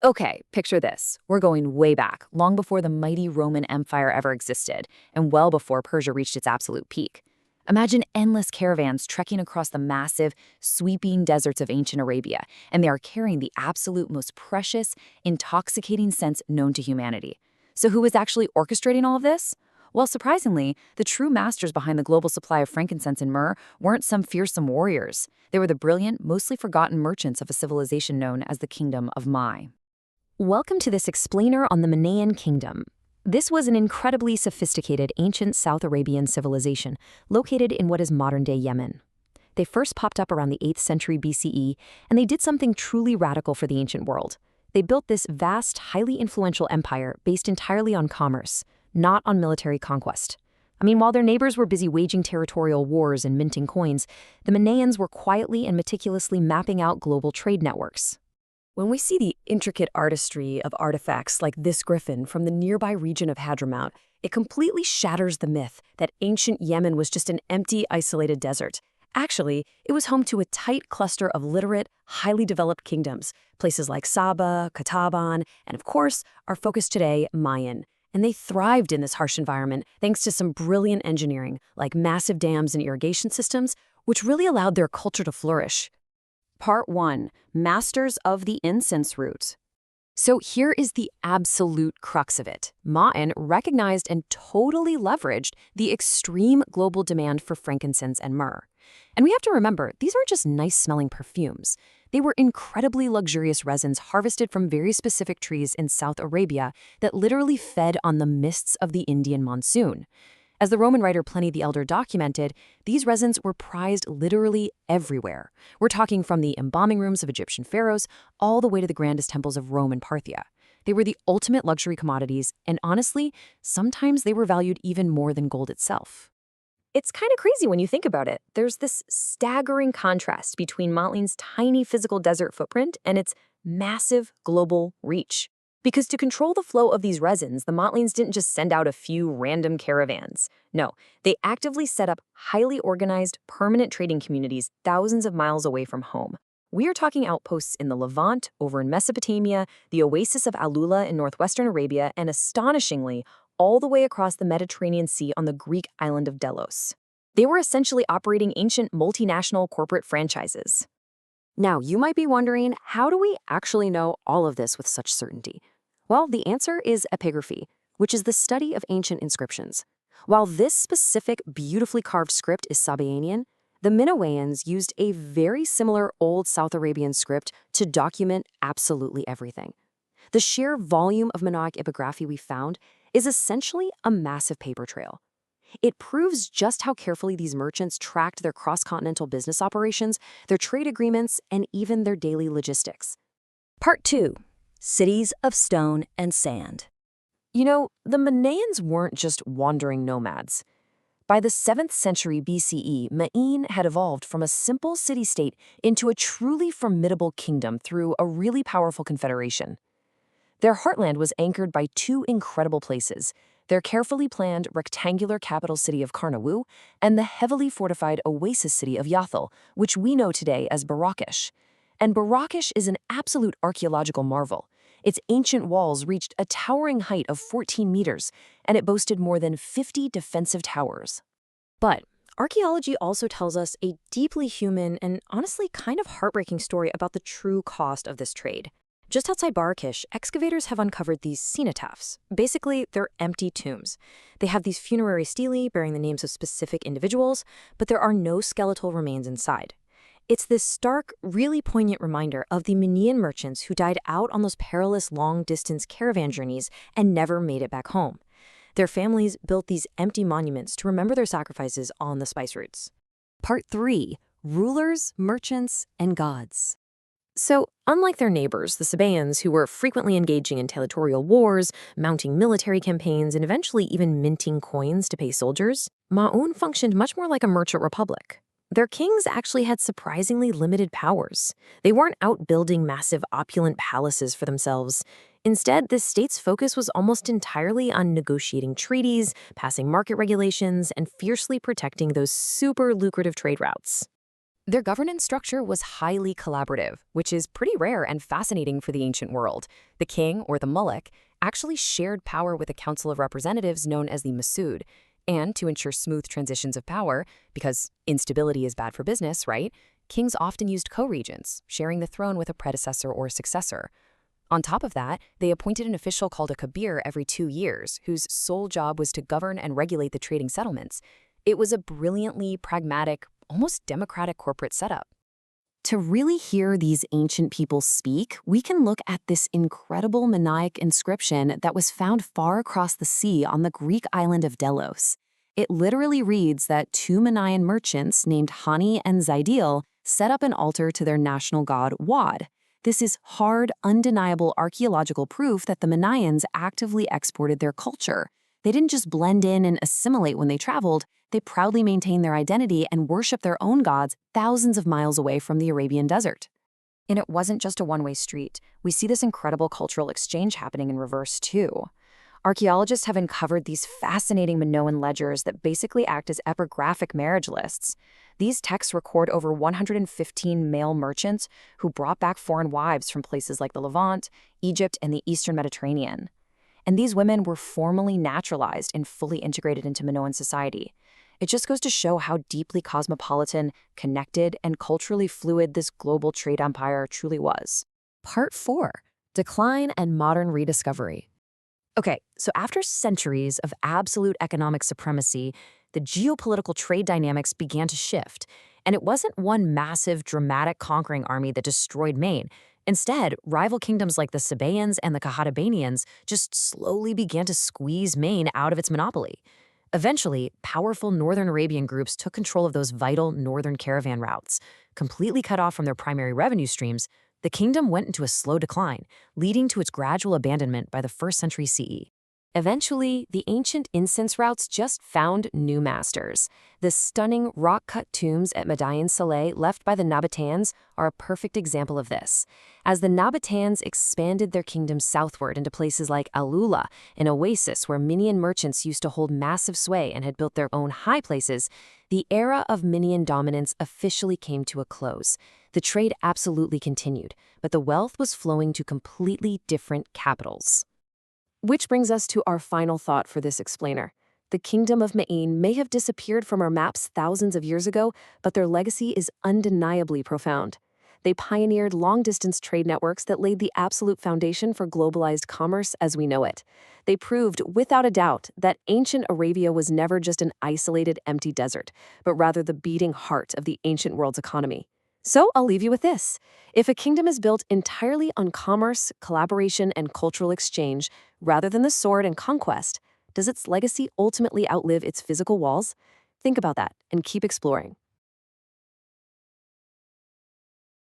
Okay, picture this. We're going way back, long before the mighty Roman Empire ever existed, and well before Persia reached its absolute peak. Imagine endless caravans trekking across the massive, sweeping deserts of ancient Arabia, and they are carrying the absolute most precious, intoxicating scents known to humanity. So who was actually orchestrating all of this? Well, surprisingly, the true masters behind the global supply of frankincense and myrrh weren't some fearsome warriors. They were the brilliant, mostly forgotten merchants of a civilization known as the Kingdom of Mai. Welcome to this explainer on the Minaean Kingdom. This was an incredibly sophisticated ancient South Arabian civilization located in what is modern-day Yemen. They first popped up around the 8th century BCE, and they did something truly radical for the ancient world. They built this vast, highly influential empire based entirely on commerce, not on military conquest. While their neighbors were busy waging territorial wars and minting coins, the Minaeans were quietly and meticulously mapping out global trade networks. When we see the intricate artistry of artifacts like this griffin from the nearby region of Hadramaut, it completely shatters the myth that ancient Yemen was just an empty, isolated desert. Actually, it was home to a tight cluster of literate, highly developed kingdoms, places like Saba, Kataban, and of course, our focus today, Mayan. And they thrived in this harsh environment thanks to some brilliant engineering, like massive dams and irrigation systems, which really allowed their culture to flourish. Part 1. Masters of the Incense Route. So here is the absolute crux of it. Ma'an recognized and totally leveraged the extreme global demand for frankincense and myrrh. And we have to remember, these aren't just nice-smelling perfumes. They were incredibly luxurious resins harvested from very specific trees in South Arabia that literally fed on the mists of the Indian monsoon. As the Roman writer Pliny the Elder documented, these resins were prized literally everywhere. We're talking from the embalming rooms of Egyptian pharaohs all the way to the grandest temples of Rome and Parthia. They were the ultimate luxury commodities, and honestly, sometimes they were valued even more than gold itself. It's kind of crazy when you think about it. There's this staggering contrast between Montlin's tiny physical desert footprint and its massive global reach. Because to control the flow of these resins, the Motlins didn't just send out a few random caravans. No, they actively set up highly organized, permanent trading communities thousands of miles away from home. We are talking outposts in the Levant, over in Mesopotamia, the oasis of Alula in northwestern Arabia, and astonishingly, all the way across the Mediterranean Sea on the Greek island of Delos. They were essentially operating ancient multinational corporate franchises. Now, you might be wondering, how do we actually know all of this with such certainty? Well, the answer is epigraphy, which is the study of ancient inscriptions. While this specific, beautifully carved script is Sabaean, the Minaeans used a very similar old South Arabian script to document absolutely everything. The sheer volume of Minoic epigraphy we found is essentially a massive paper trail. It proves just how carefully these merchants tracked their cross-continental business operations, their trade agreements, and even their daily logistics. Part 2. Cities of Stone and Sand. The Minaeans weren't just wandering nomads. By the 7th century BCE, Ma'in had evolved from a simple city-state into a truly formidable kingdom through a really powerful confederation. Their heartland was anchored by two incredible places: their carefully planned rectangular capital city of Karnawu and the heavily fortified oasis city of Yathal, which we know today as Barrakesh. And Barrakesh is an absolute archaeological marvel. Its ancient walls reached a towering height of 14 meters, and it boasted more than 50 defensive towers. But archaeology also tells us a deeply human and honestly kind of heartbreaking story about the true cost of this trade. Just outside Barrakesh, excavators have uncovered these cenotaphs. Basically, they're empty tombs. They have these funerary stelae bearing the names of specific individuals, but there are no skeletal remains inside. It's this stark, really poignant reminder of the Minaean merchants who died out on those perilous long-distance caravan journeys and never made it back home. Their families built these empty monuments to remember their sacrifices on the spice routes. Part 3. Rulers, Merchants, and Gods. So, unlike their neighbors, the Sabaeans, who were frequently engaging in territorial wars, mounting military campaigns, and eventually even minting coins to pay soldiers, Ma'un functioned much more like a merchant republic. Their kings actually had surprisingly limited powers. They weren't out building massive, opulent palaces for themselves. Instead, the state's focus was almost entirely on negotiating treaties, passing market regulations, and fiercely protecting those super lucrative trade routes. Their governance structure was highly collaborative, which is pretty rare and fascinating for the ancient world. The king, or the muluk, actually shared power with a council of representatives known as the Masood. And to ensure smooth transitions of power, because instability is bad for business, right? Kings often used co-regents, sharing the throne with a predecessor or successor. On top of that, they appointed an official called a kabir every 2 years, whose sole job was to govern and regulate the trading settlements. It was a brilliantly pragmatic, almost democratic corporate setup. To really hear these ancient people speak, we can look at this incredible Minaean inscription that was found far across the sea on the Greek island of Delos. It literally reads that 2 Minaean merchants named Hani and Zaidil set up an altar to their national god Wad. This is hard, undeniable archaeological proof that the Minaeans actively exported their culture. They didn't just blend in and assimilate when they traveled, they proudly maintained their identity and worshiped their own gods thousands of miles away from the Arabian desert. And it wasn't just a one-way street. We see this incredible cultural exchange happening in reverse, too. Archaeologists have uncovered these fascinating Minoan ledgers that basically act as epigraphic marriage lists. These texts record over 115 male merchants who brought back foreign wives from places like the Levant, Egypt, and the Eastern Mediterranean. And these women were formally naturalized and fully integrated into Minoan society. It just goes to show how deeply cosmopolitan, connected, and culturally fluid this global trade empire truly was. Part 4. Decline and Modern Rediscovery. Okay, so after centuries of absolute economic supremacy, the geopolitical trade dynamics began to shift. And it wasn't one massive, dramatic conquering army that destroyed Maine. Instead, rival kingdoms like the Sabaeans and the Qahtanians just slowly began to squeeze Maine out of its monopoly. Eventually, powerful northern Arabian groups took control of those vital northern caravan routes. Completely cut off from their primary revenue streams, the kingdom went into a slow decline, leading to its gradual abandonment by the 1st century CE. Eventually, the ancient incense routes just found new masters. The stunning rock-cut tombs at Madain Saleh left by the Nabateans are a perfect example of this. As the Nabateans expanded their kingdom southward into places like Alula, an oasis where Minaean merchants used to hold massive sway and had built their own high places, the era of Minaean dominance officially came to a close. The trade absolutely continued, but the wealth was flowing to completely different capitals. Which brings us to our final thought for this explainer. The kingdom of Maine may have disappeared from our maps thousands of years ago, but their legacy is undeniably profound. They pioneered long-distance trade networks that laid the absolute foundation for globalized commerce as we know it. They proved, without a doubt, that ancient Arabia was never just an isolated, empty desert, but rather the beating heart of the ancient world's economy. So I'll leave you with this. If a kingdom is built entirely on commerce, collaboration, and cultural exchange, rather than the sword and conquest, does its legacy ultimately outlive its physical walls? Think about that and keep exploring.